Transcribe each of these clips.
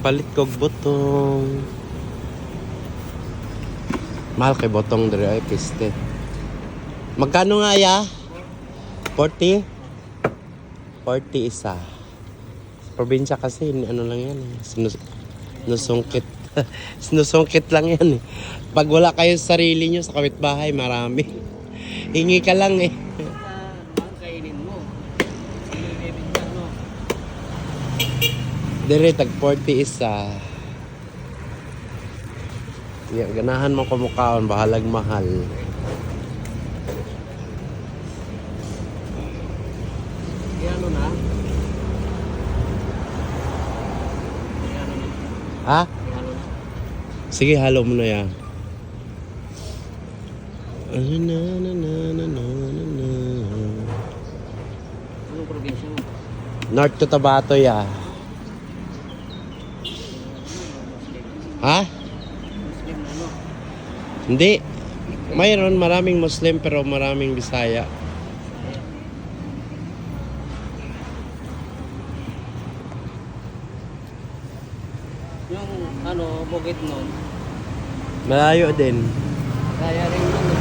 Palit kog botong. Mahal kay botong dire ay piste. Magkano nga ya? 40? 40 isa. Probinsya kasi ano lang yan eh. Sinusungkit. Sinusungkit lang yan eh. Pag wala kayo sa sarili nyo sa kapitbahay, marami. Hingi ka lang eh. Ang kainin mo. Sinibibigyan mo. Dire tag 40 isa. Ganahan mo kumukhaon, bahalag mahal. Ano na? Ha? Ano na? Sige, halo mo na yan. Na na na na na na na. Anong probinsya mo? North Cotabato ya. Ha? Muslim na ano? Hindi. Mayroon maraming Muslim pero maraming Bisaya. Yung ano, bukit nun. Malayo din. Kaya rin ano.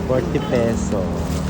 ₱40.